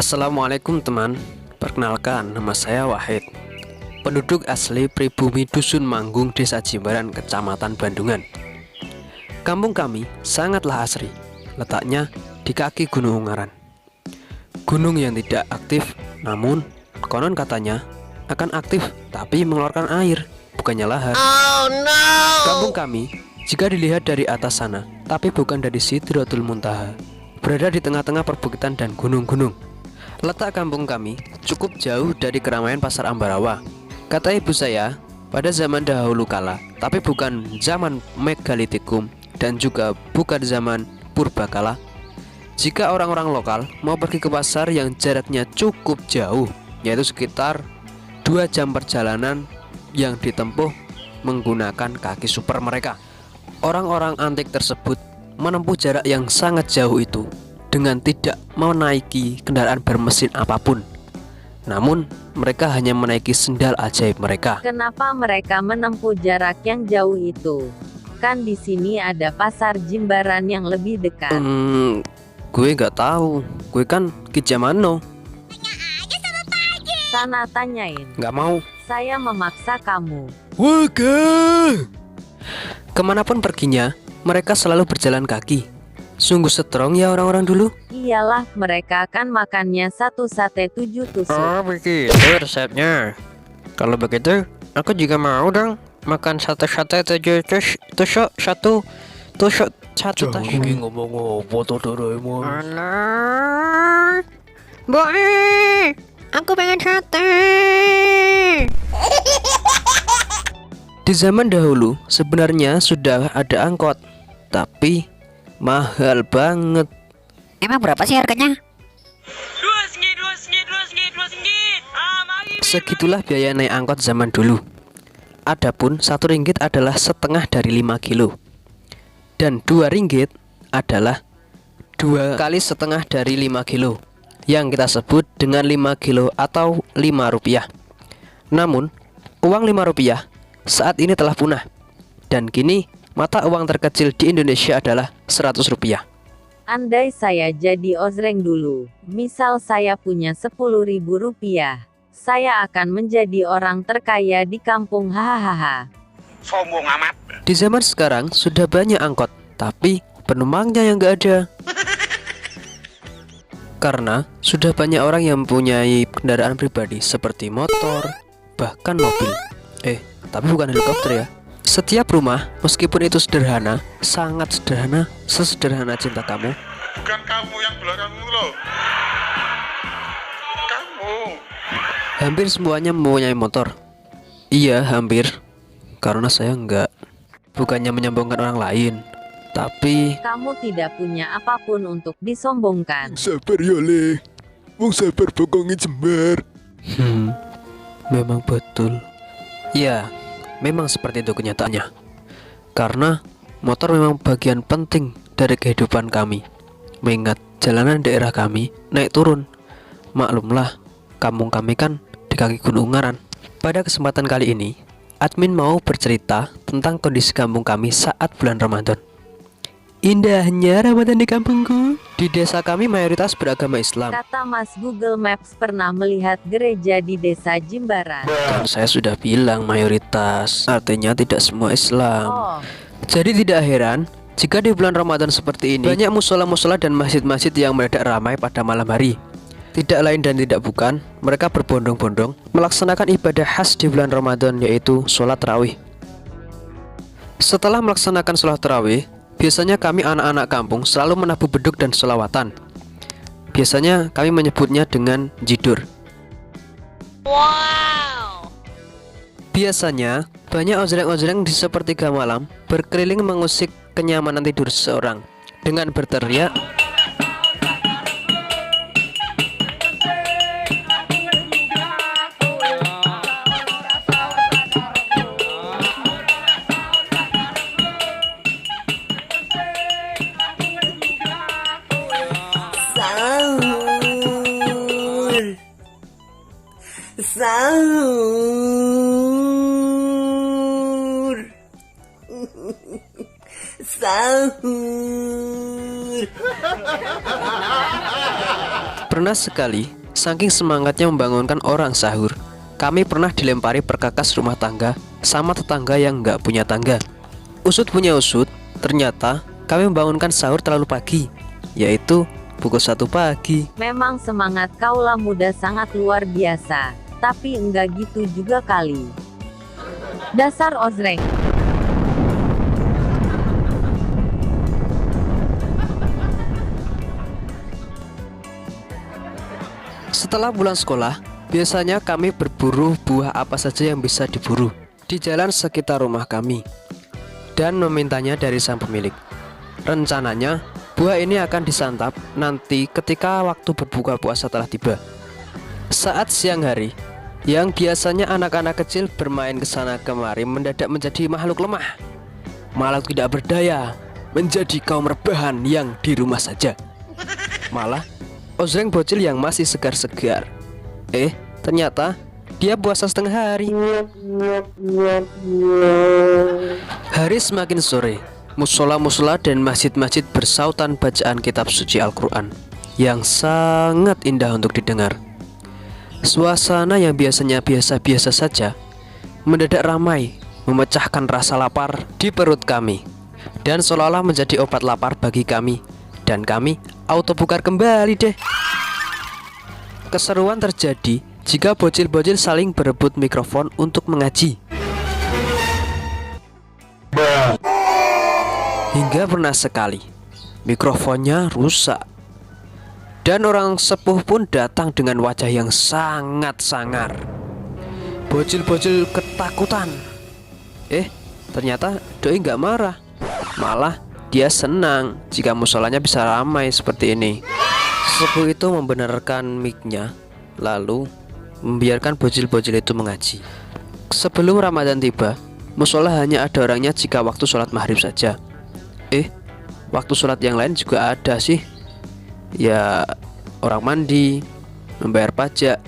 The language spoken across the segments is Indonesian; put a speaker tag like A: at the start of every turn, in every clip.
A: Assalamualaikum teman, perkenalkan nama saya Wahid, penduduk asli pribumi Dusun Manggung, Desa Jimbaran, Kecamatan Bandungan. Kampung kami sangatlah asri, letaknya di kaki Gunung Ungaran. Gunung yang tidak aktif, namun konon katanya akan aktif tapi mengeluarkan air, bukannya lahar. Oh no! Kampung kami jika dilihat dari atas sana, tapi bukan dari Sidratul Muntaha, berada di tengah-tengah perbukitan dan gunung-gunung. Letak kampung kami cukup jauh dari keramaian pasar Ambarawa. Kata ibu saya, pada zaman dahulu kala, tapi bukan zaman megalitikum dan juga bukan zaman purbakala, jika orang-orang lokal mau pergi ke pasar yang jaraknya cukup jauh, yaitu sekitar 2 jam perjalanan yang ditempuh menggunakan kaki super mereka. Orang-orang antik tersebut menempuh jarak yang sangat jauh itu dengan tidak menaiki kendaraan bermesin apapun. Namun mereka hanya menaiki sendal ajaib mereka.
B: Kenapa mereka menempuh jarak yang jauh itu? Kan di sini ada pasar Jimbaran yang lebih dekat.
A: Gue nggak tahu. Gue kan Kijamano.
B: Sana tanyain.
A: Nggak mau.
B: Saya memaksa kamu.
A: Waga. Kemanapun perginya, mereka selalu berjalan kaki. Sungguh strong ya orang-orang dulu.
B: Iyalah, mereka kan makannya 1 sate 7 tusuk.
A: Oh begitu resepnya. Kalau begitu, aku juga mau dong makan sate-sate 7 tusuk satu tusuk satu.
C: Jangan ngomong apa tuh Doraemon.
A: Alah, Boe, aku pengen sate. Di zaman dahulu sebenarnya sudah ada angkot, tapi mahal banget.
D: Emang berapa sih harganya?
A: Segitulah biaya naik angkot zaman dulu. Adapun 1 ringgit adalah setengah dari 5 kilo. Dan 2 ringgit adalah 2 kali setengah dari 5 kilo, yang kita sebut dengan 5 kilo atau 5 rupiah. Namun, uang 5 rupiah saat ini telah punah. Dan kini mata uang terkecil di Indonesia adalah 100 rupiah.
B: Andai saya jadi ozreng dulu, misal saya punya 10.000 rupiah, saya akan menjadi orang terkaya di kampung, hahaha.
C: Sombong amat.
A: Di zaman sekarang sudah banyak angkot, tapi penumpangnya yang gak ada. Karena sudah banyak orang yang mempunyai kendaraan pribadi seperti motor, bahkan mobil. Tapi bukan helikopter ya. Setiap rumah, meskipun itu sederhana, sangat sederhana, sesederhana cinta kamu.
C: Bukan kamu yang belakang loh. Kamu.
A: Hampir semuanya mempunyai motor. Iya, hampir. Karena saya enggak. Bukannya menyombongkan orang lain, tapi
B: Kamu tidak punya apapun untuk disombongkan.
C: Sabar ya le. Wong sabar bokongi jembar.
A: memang betul. Ya, memang seperti itu kenyataannya. Karena motor memang bagian penting dari kehidupan kami. Mengingat jalanan daerah kami naik turun. Maklumlah, kampung kami kan di kaki Gunung Ungaran. Pada kesempatan kali ini, admin mau bercerita tentang kondisi kampung kami saat bulan Ramadan. Indahnya Ramadan di kampungku. Di desa kami mayoritas beragama Islam.
B: Kata Mas Google Maps pernah melihat gereja di desa Jimbaran.
A: Kan saya sudah bilang mayoritas, artinya tidak semua Islam.
B: Oh,
A: Jadi tidak heran jika di bulan Ramadan seperti ini banyak musola-musola dan masjid-masjid yang mendadak ramai pada malam hari. Tidak lain dan tidak bukan, mereka berbondong-bondong melaksanakan ibadah khas di bulan Ramadan, yaitu sholat tarawih. Setelah melaksanakan sholat tarawih, biasanya kami anak-anak kampung selalu menabuh beduk dan sholawatan. Biasanya kami menyebutnya dengan jidur.
D: Wow.
A: Biasanya banyak ojreng-ojreng di sepertiga malam berkeliling mengusik kenyamanan tidur seseorang dengan berteriak,
E: Sahur. Sahur.
A: Pernah sekali, saking semangatnya membangunkan orang sahur, kami pernah dilempari perkakas rumah tangga sama tetangga yang nggak punya tangga. Usut punya usut, ternyata kami membangunkan sahur terlalu pagi, yaitu pukul 1 pagi.
B: Memang semangat kaula muda sangat luar biasa, tapi enggak gitu juga kali. Dasar ozreng.
A: Setelah pulang sekolah, biasanya kami berburu buah apa saja yang bisa diburu di jalan sekitar rumah kami dan memintanya dari sang pemilik. Rencananya, buah ini akan disantap nanti ketika waktu berbuka puasa telah tiba. Saat siang hari, yang biasanya anak-anak kecil bermain ke sana kemari mendadak menjadi makhluk lemah, makhluk tidak berdaya, menjadi kaum rebahan yang di rumah saja. Malah ozreng bocil yang masih segar-segar. Ternyata dia puasa setengah hari. Hari semakin sore, musola-musola dan masjid-masjid bersautan bacaan kitab suci Al-Quran yang sangat indah untuk didengar. Suasana yang biasanya biasa-biasa saja mendadak ramai, memecahkan rasa lapar di perut kami dan seolah-olah menjadi obat lapar bagi kami. Dan kami auto bukar kembali deh. Keseruan terjadi jika bocil-bocil saling berebut mikrofon untuk mengaji. Hingga pernah sekali mikrofonnya rusak dan orang sepuh pun datang dengan wajah yang sangat sangar. Bocil-bocil ketakutan. Ternyata doi nggak marah, malah dia senang jika musolanya bisa ramai seperti ini. Sepuh itu membenarkan mic-nya, lalu membiarkan bocil-bocil itu mengaji. Sebelum Ramadan tiba, musola hanya ada orangnya jika waktu sholat maghrib saja. Waktu sholat yang lain juga ada sih. Ya, orang mandi, membayar pajak,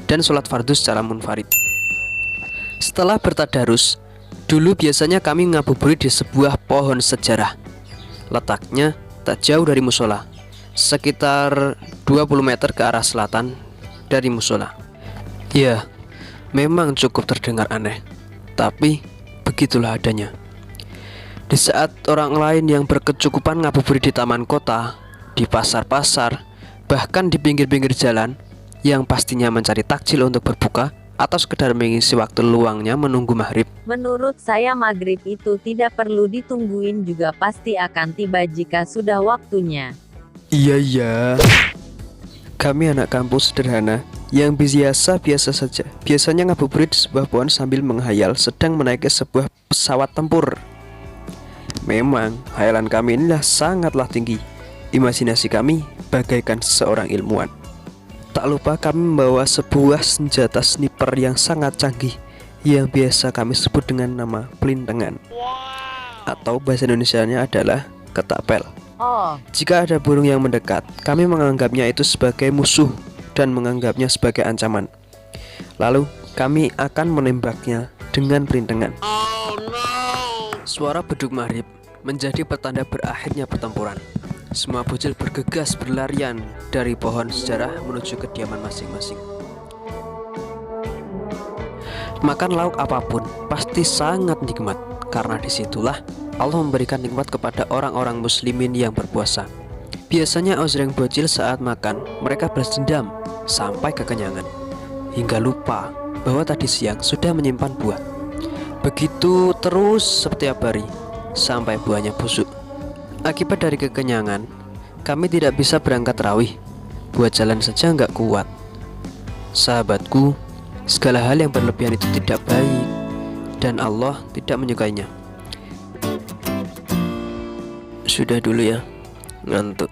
A: dan sholat fardu secara munfarid. Setelah bertadarus, dulu biasanya kami ngabuburit di sebuah pohon sejarah. Letaknya tak jauh dari musola, sekitar 20 meter ke arah selatan dari musola. Ya, memang cukup terdengar aneh, tapi begitulah adanya. Di saat orang lain yang berkecukupan ngabuburit di taman kota, di pasar-pasar, bahkan di pinggir-pinggir jalan, yang pastinya mencari takjil untuk berbuka atau sekedar mengisi waktu luangnya menunggu maghrib.
B: Menurut saya maghrib itu tidak perlu ditungguin juga pasti akan tiba jika sudah waktunya.
A: Iya. Kami anak kampung sederhana yang biasa-biasa saja. Biasanya ngabuburit di sebuah pohon sambil menghayal sedang menaiki sebuah pesawat tempur. Memang hayalan kami inilah sangatlah tinggi. Imajinasi kami bagaikan seorang ilmuwan. Tak lupa kami membawa sebuah senjata sniper yang sangat canggih yang biasa kami sebut dengan nama pelintengan, atau bahasa Indonesianya adalah ketapel. Jika ada burung yang mendekat, kami menganggapnya itu sebagai musuh dan menganggapnya sebagai ancaman. Lalu kami akan menembaknya dengan pelintengan. Suara beduk maghrib menjadi pertanda berakhirnya pertempuran. Semua bocil bergegas berlarian dari pohon sejarah menuju kediaman masing-masing. Makan lauk apapun pasti sangat nikmat, karena disitulah Allah memberikan nikmat kepada orang-orang muslimin yang berpuasa. Biasanya ozreng bocil saat makan, mereka balas dendam sampai kekenyangan, hingga lupa bahwa tadi siang sudah menyimpan buah. Begitu terus setiap hari, sampai buahnya busuk. Akibat dari kekenyangan, kami tidak bisa berangkat rawih. Buat jalan saja nggak kuat. Sahabatku, segala hal yang berlebihan itu tidak baik, dan Allah tidak menyukainya. Sudah dulu ya, ngantuk.